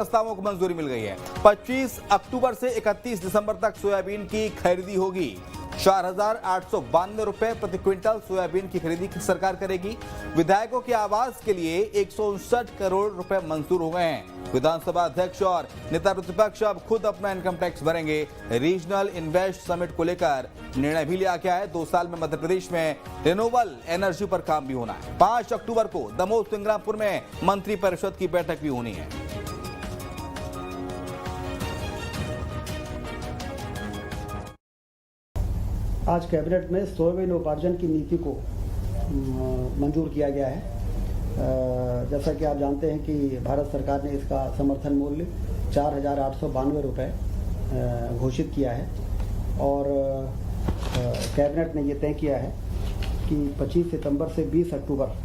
प्रस्तावों को मंजूरी मिल गई है। 25 अक्टूबर से 31 दिसंबर तक सोयाबीन की खरीदी होगी। 4,892 रुपए प्रति क्विंटल सोयाबीन की खरीदी सरकार करेगी। विधायकों के आवास के लिए 159 करोड़ रुपए मंजूर हो गए हैं। विधानसभा अध्यक्ष और नेता प्रतिपक्ष अब खुद अपना इनकम टैक्स भरेंगे। रीजनल इन्वेस्ट समिट को लेकर निर्णय भी लिया गया है। 2 साल में मध्य प्रदेश में रिन्यूएबल एनर्जी पर काम भी होना है। 5 अक्टूबर को दमोह सिंग्रामपुर में मंत्रिपरिषद की बैठक भी होनी है। आज कैबिनेट में सोयाबीन उपार्जन की नीति को मंजूर किया गया है। जैसा कि आप जानते हैं कि भारत सरकार ने इसका समर्थन मूल्य 4,892 रुपये घोषित किया है और कैबिनेट ने ये तय किया है कि 25 सितंबर से 20 अक्टूबर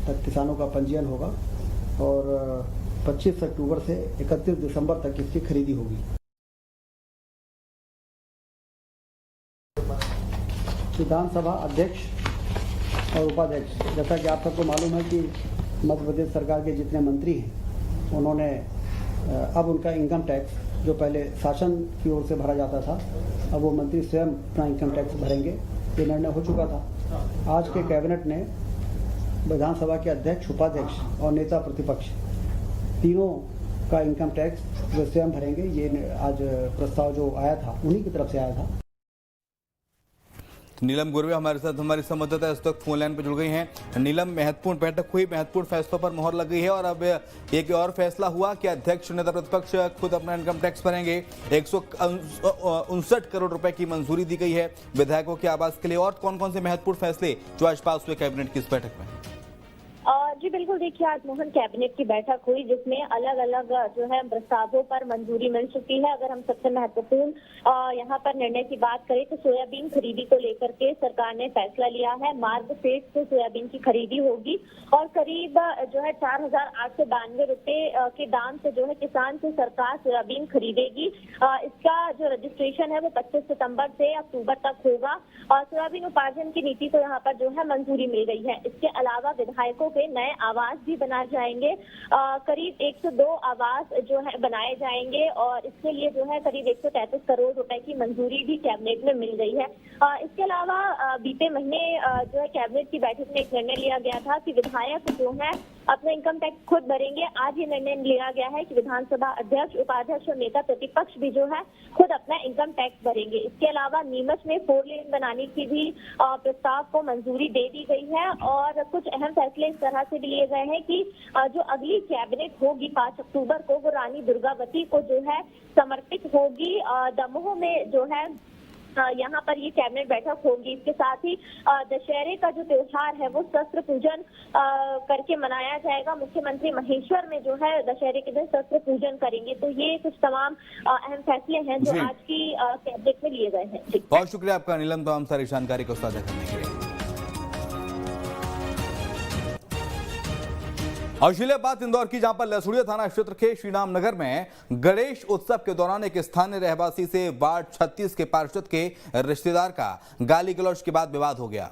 तक किसानों का पंजीयन होगा और 25 अक्टूबर से 31 दिसंबर तक इसकी खरीदी होगी। विधानसभा अध्यक्ष और उपाध्यक्ष, जैसा कि आप सबको मालूम है कि मध्य प्रदेश सरकार के जितने मंत्री हैं उन्होंने अब उनका इनकम टैक्स जो पहले शासन की ओर से भरा जाता था, अब वो मंत्री स्वयं अपना इनकम टैक्स भरेंगे। ये निर्णय हो चुका था। आज के कैबिनेट ने विधानसभा के अध्यक्ष, उपाध्यक्ष और नेता प्रतिपक्ष तीनों का इनकम टैक्स वे स्वयं भरेंगे। ये आज प्रस्ताव जो आया था उन्हीं की तरफ से आया था। नीलम गुरवे हमारे साथ हमारी संवाददाता इस वक्त फोन लाइन पर जुड़ गई हैं। नीलम, महत्वपूर्ण बैठक हुई, महत्वपूर्ण फैसलों पर मोहर लग गई है और अब एक और फैसला हुआ कि अध्यक्ष नेता प्रतिपक्ष खुद अपना इनकम टैक्स भरेंगे। 159 करोड़ रुपए की मंजूरी दी गई है विधायकों के आवास के लिए। और कौन कौन से महत्वपूर्ण फैसले जो आज पास हुए कैबिनेट की इस बैठक में? जी बिल्कुल, देखिए आज मोहन कैबिनेट की बैठक हुई जिसमें अलग अलग जो है प्रस्तावों पर मंजूरी मिल चुकी है। अगर हम सबसे महत्वपूर्ण यहाँ पर निर्णय की बात करें तो सोयाबीन खरीदी को लेकर के सरकार ने फैसला लिया है। मार्च फेज से सोयाबीन की खरीदी होगी और करीब जो है 4,892 रुपए के दाम से जो है किसान से सरकार सोयाबीन खरीदेगी। इसका जो रजिस्ट्रेशन है वो 25 सितंबर से अक्टूबर तक होगा और सोयाबीन उपार्जन की नीति को यहाँ पर जो है मंजूरी मिल गई है। इसके अलावा विधायकों के नए आवास भी बनाए जाएंगे। करीब 102 आवास जो है बनाए जाएंगे और इसके लिए जो है करीब 133 करोड़ रुपए की मंजूरी भी कैबिनेट में मिल गई है। इसके अलावा बीते महीने जो है कैबिनेट की बैठक में एक निर्णय लिया गया था कि विधायक जो है अपना इनकम टैक्स खुद भरेंगे। आज ये निर्णय लिया गया है कि विधानसभा अध्यक्ष, उपाध्यक्ष और नेता प्रतिपक्ष भी जो है खुद अपना इनकम टैक्स भरेंगे। इसके अलावा नीमच में 4 लेन बनाने की भी प्रस्ताव को मंजूरी दे दी गई है और कुछ अहम फैसले इस तरह से भी लिए गए हैं कि जो अगली कैबिनेट होगी 5 अक्टूबर को वो रानी दुर्गावती को जो है समर्पित होगी। दमोह में जो है यहाँ पर ये कैबिनेट बैठक होगी। इसके साथ ही दशहरे का जो त्योहार है वो शस्त्र पूजन करके मनाया जाएगा। मुख्यमंत्री महेश्वर में जो है दशहरे के दिन शस्त्र पूजन करेंगे। तो ये कुछ तमाम अहम फैसले हैं जो आज की कैबिनेट में लिए गए हैं। बहुत शुक्रिया आपका नीलम, तमाम सारी जानकारी को साझा करने के लिए। औशिल्याबाद इंदौर की, जहां पर लसुड़िया थाना क्षेत्र के श्रीराम नगर में गणेश उत्सव के दौरान एक स्थानीय रहवासी से वार्ड 36 के पार्षद के रिश्तेदार का गाली गलौज के बाद विवाद हो गया।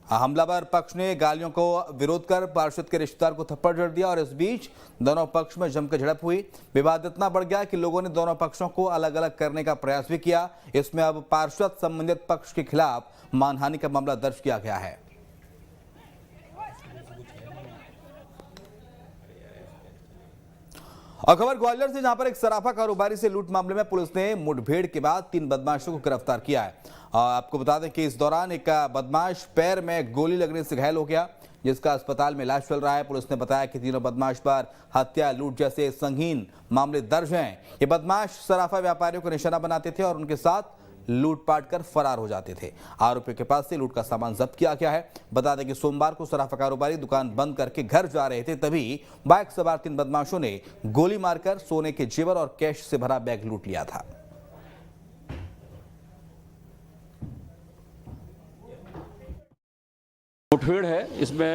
हमलावर पक्ष ने गालियों को विरोध कर पार्षद के रिश्तेदार को थप्पड़ जड़ दिया और इस बीच दोनों पक्ष में जमकर झड़प हुई। विवाद इतना बढ़ गया कि लोगों ने दोनों पक्षों को अलग अलग करने का प्रयास भी किया। इसमें अब पार्षद संबंधित पक्ष के खिलाफ मानहानि का मामला दर्ज किया गया है। और खबर ग्वालियर से, जहां पर एक सराफा कारोबारी से लूट मामले में पुलिस ने मुठभेड़ के बाद 3 बदमाशों को गिरफ्तार किया है। आपको बता दें कि इस दौरान एक बदमाश पैर में गोली लगने से घायल हो गया, जिसका अस्पताल में इलाज चल रहा है। पुलिस ने बताया कि तीनों बदमाश पर हत्या, लूट जैसे संगीन मामले दर्ज हैं। ये बदमाश सराफा व्यापारियों को निशाना बनाते थे और उनके साथ लूटपाट कर फरार हो जाते थे। आरोपियों के पास से लूट का सामान जब्त किया गया है। बता दें कि सोमवार को सराफा कारोबारी दुकान बंद करके घर जा रहे थे, तभी बाइक सवार 3 बदमाशों ने गोली मारकर सोने के जेवर और कैश से भरा बैग लूट लिया था। मुठभेड़ है, इसमें